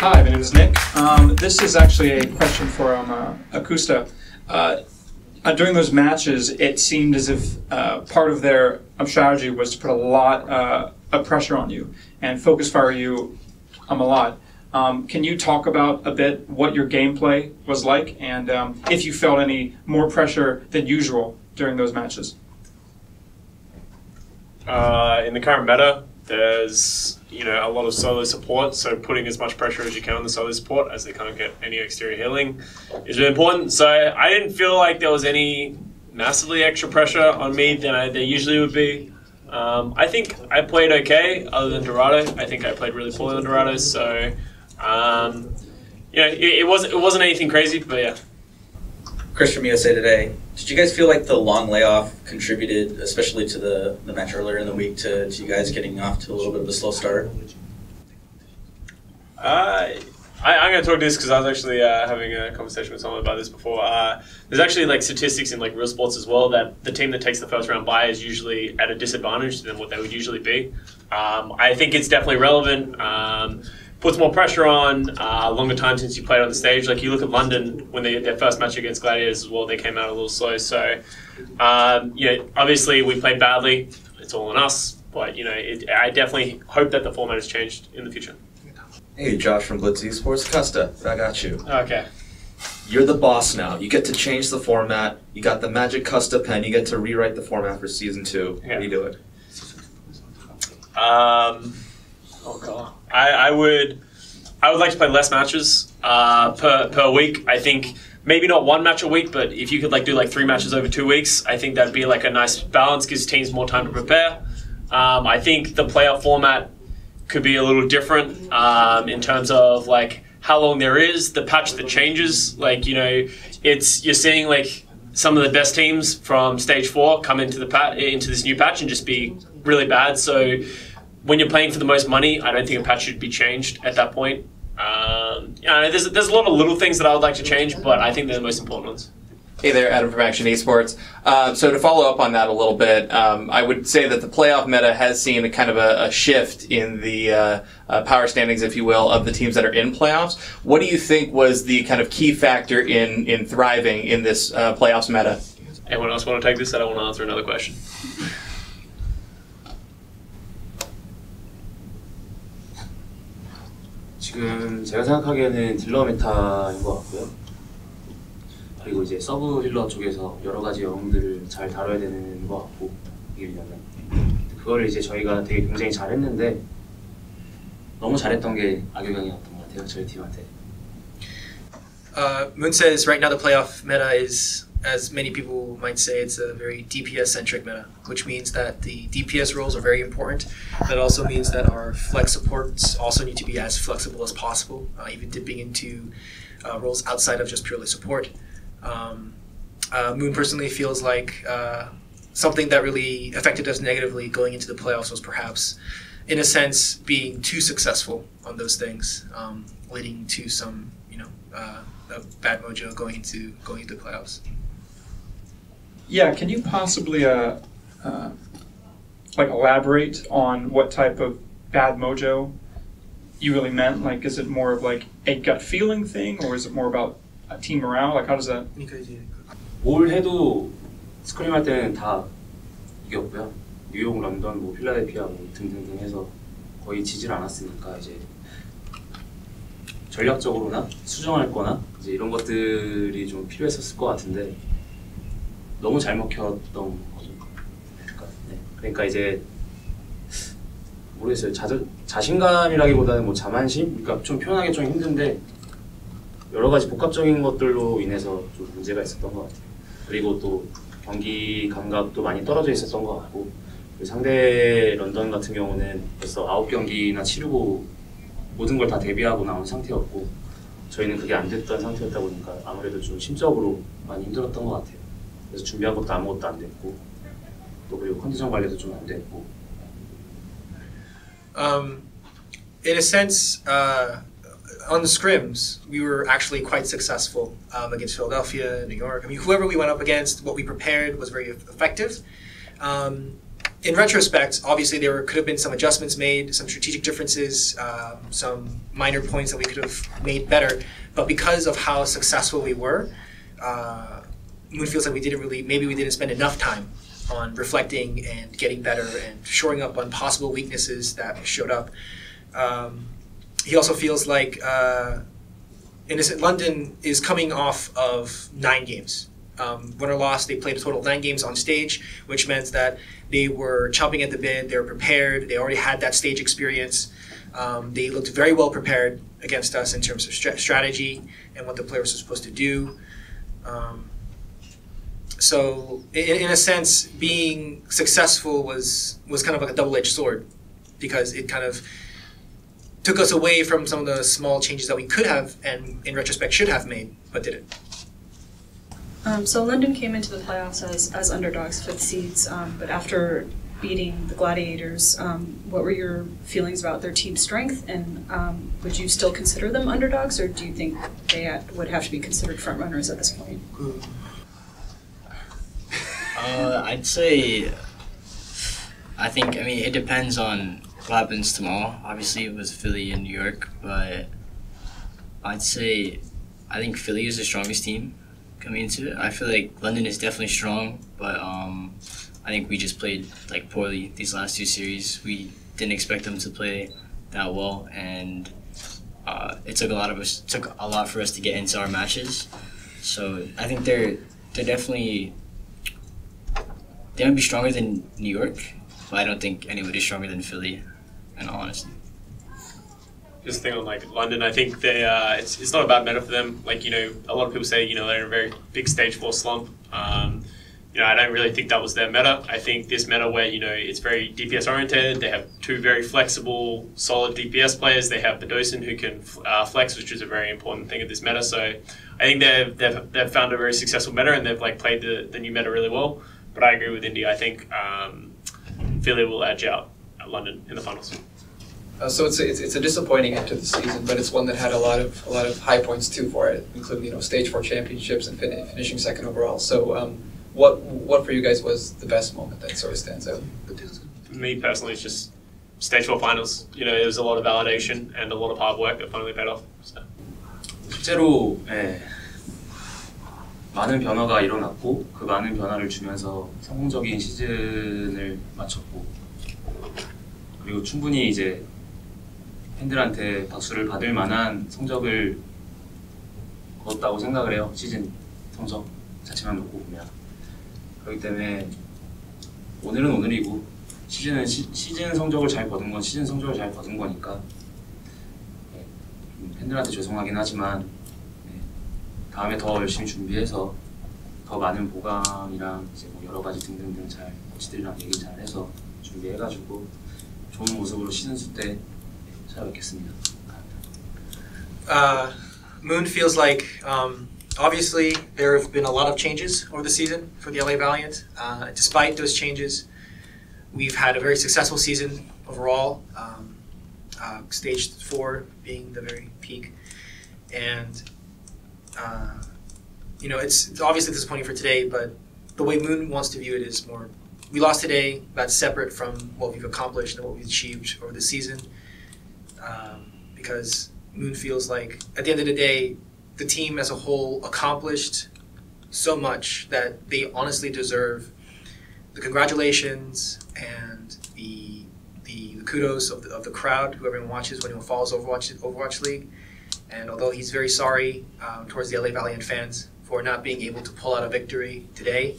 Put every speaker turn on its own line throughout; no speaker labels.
Hi, my name is Nick. This is actually a question for Akusta. During those matches, it seemed as if part of their strategy was to put a lot of pressure on you and focus fire you a lot. Can you talk about a bit what your gameplay was like and if you felt any more pressure than usual during those matches?
In the current meta, there's a lot of solo support, so putting as much pressure as you can on the solo support as they can't get any exterior healing is really important. So I didn't feel like there was any massively extra pressure on me than there usually would be. I think I played okay, other than Dorado. I think I played really poorly on Dorado, so it wasn't anything crazy, but yeah.
Chris from USA Today. Did you guys feel like the long layoff contributed, especially to the match earlier in the week, to you guys getting off to a little bit of a slow start?
I'm going to talk to this because I was actually having a conversation with someone about this before. There's actually statistics in real sports as well that the team that takes the first round bye is usually at a disadvantage than what they would usually be. I think it's definitely relevant. Puts more pressure on, longer time since you played on the stage. Like you look at London when their first match against Gladiators as well, they came out a little slow. So, obviously we played badly. It's all on us. But, I definitely hope that the format has changed in the future.
Hey, Josh from Blitz Esports. Custa, I got you.
Okay.
You're the boss now. You get to change the format. You got the magic Custa pen. You get to rewrite the format for Season 2.
Yeah.
What are you doing?
Oh god, I would like to play less matches per week. I think maybe not one match a week, but if you could do 3 matches over 2 weeks, I think that'd be a nice balance, gives teams more time to prepare. I think the playoff format could be a little different in terms of how long there is, the patch that changes. You're seeing some of the best teams from stage 4 come into this new patch and just be really bad. So when you're playing for the most money, I don't think a patch should be changed at that point. There's a lot of little things that I would like to change, but I think they're the most important ones.
Hey there, Adam from Akshon Esports. So to follow up on that a little bit, I would say that the playoff meta has seen a kind of a shift in the power standings, if you will, of the teams that are in playoffs. What do you think was the kind of key factor in thriving in this playoffs meta?
Anyone else want to take this? I don't want to answer another question.
지금 제가 생각하기에는 딜러 메타인 것 같고요. 그리고 이제 서브 딜러 쪽에서 여러 가지 영웅들을 잘 다뤄야 되는 것 같고, 이게 왜냐면 그거를 이제 저희가 되게 굉장히 잘했는데 너무 잘했던 게 악영향이었던 것 같아요, 저희 팀한테.
Moon says right now the playoff meta is, as many people might say, it's a very DPS-centric meta, which means that the DPS roles are very important. That also means that our flex supports also need to be as flexible as possible, even dipping into roles outside of just purely support. Moon personally feels like something that really affected us negatively going into the playoffs was perhaps, in a sense, being too successful on those things, leading to some, a bad mojo going into the playoffs.
Yeah, can you possibly elaborate on what type of bad mojo you really meant? Is it more of a gut feeling thing, or is it more about team morale? How does that?
뭘 해도 스크림 할 때는 다 이겼고요. 뉴욕, 런던, 필라델피아 등등등 해서 거의 지질 않았으니까 이제 전략적으로나 수정할 거나 이제 이런 것들이 좀 필요했었을 것 같은데 너무 잘 먹혔던 거죠. 그러니까 이제 모르겠어요. 자신감이라기보다는 자만심? 그러니까 좀 표현하기 좀 힘든데 여러 가지 복합적인 것들로 인해서 좀 문제가 있었던 것 같아요. 그리고 또 경기 감각도 많이 떨어져 있었던 것 같고, 상대 런던 같은 경우는 벌써 9경기나 치르고 모든 걸 다 대비하고 나온 상태였고, 저희는 그게 안 됐던 상태였다 보니까 아무래도 좀 심적으로 많이 힘들었던 것 같아요. 그래서 준비한 것도 아무것도 안 됐고, 또 그리고 컨디션 관리도 좀 안 됐고.
In a sense, on the scrims, we were actually quite successful against Philadelphia, New York. I mean, whoever we went up against, what we prepared was very effective. in retrospect, obviously there could have been some adjustments made, some strategic differences, some minor points that we could have made better. But because of how successful we were, Moon feels like we didn't spend enough time on reflecting and getting better and shoring up on possible weaknesses that showed up. He also feels like London is coming off of 9 games. Win or loss, they played a total of 9 games on stage, which meant that they were chomping at the bit, they were prepared, they already had that stage experience. They looked very well prepared against us in terms of strategy and what the players were supposed to do. So in a sense, being successful was kind of like a double-edged sword, because it kind of took us away from some of the small changes that we could have and in retrospect should have made, but didn't.
So London came into the playoffs as underdogs, 5th seeds, but after beating the Gladiators, what were your feelings about their team strength, and would you still consider them underdogs, or do you think they would have to be considered frontrunners at this point?
I'd say, I mean, it depends on what happens tomorrow. Obviously, it was Philly and New York, but I'd say I think Philly is the strongest team coming into it. I feel like London is definitely strong, but I think we just played like poorly these last 2 series. We didn't expect them to play that well, and it took a lot for us to get into our matches. So I think they're definitely. They might be stronger than New York, but I don't think anybody's stronger than Philly, in all honesty.
Just thing on like London, I think they it's not a bad meta for them. Like, you know, a lot of people say, you know, they're in a very big stage 4 slump. You know, I don't really think that was their meta. I think this meta where, you know, it's very DPS oriented. They have 2 very flexible, solid DPS players. They have the Dosen who can flex, which is a very important thing of this meta. So I think they've found a very successful meta, and they've like played the new meta really well. But I agree with Indy. I think Philly will edge out at London in the finals.
So it's a disappointing end to the season, but it's one that had a lot of high points too for it, including, you know, stage 4 championships and finishing 2nd overall. So what for you guys was the best moment that sort of stands out?
For me personally, it's just stage 4 finals. You know, there was a lot of validation and a lot of hard work that finally paid off. So.
실제로 많은 변화가 일어났고, 그 많은 변화를 주면서 성공적인 시즌을 마쳤고, 그리고 충분히 이제 팬들한테 박수를 받을 만한 성적을 거뒀다고 생각을 해요. 시즌 성적 자체만 놓고 보면. 그렇기 때문에 오늘은 오늘이고, 시즌 성적을 잘 거둔 건 시즌 성적을 잘 거둔 거니까 팬들한테 죄송하긴 하지만 다음에 더 열심히 준비해서 더 많은 보강이랑 이제 뭐 여러 가지 등등등 잘 코치들이랑 얘기 잘 해서 준비해가지고 좋은 모습으로 시즌2 때 찾아뵙겠습니다.
Moon feels like obviously there have been a lot of changes over the season for the LA Valiant. Despite those changes, we've had a very successful season overall. Stage 4 being the very peak, and you know, it's obviously disappointing for today, but the way Moon wants to view it is more, we lost today, that's separate from what we've accomplished and what we've achieved over the season, because Moon feels like at the end of the day, the team as a whole accomplished so much that they honestly deserve the congratulations and the kudos of the crowd, who everyone watches, when anyone follows Overwatch League. And although he's very sorry towards the LA Valiant fans for not being able to pull out a victory today,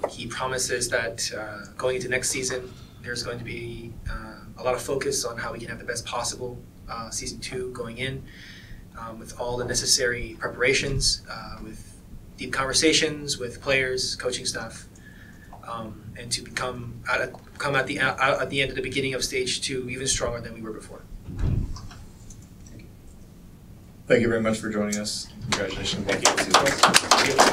he promises that going into next season, there's going to be a lot of focus on how we can have the best possible Season 2 going in, with all the necessary preparations, with deep conversations with players, coaching staff, and to come at the end of the beginning of Stage 2 even stronger than we were before.
Thank you very much for joining us. Congratulations.
Thank you.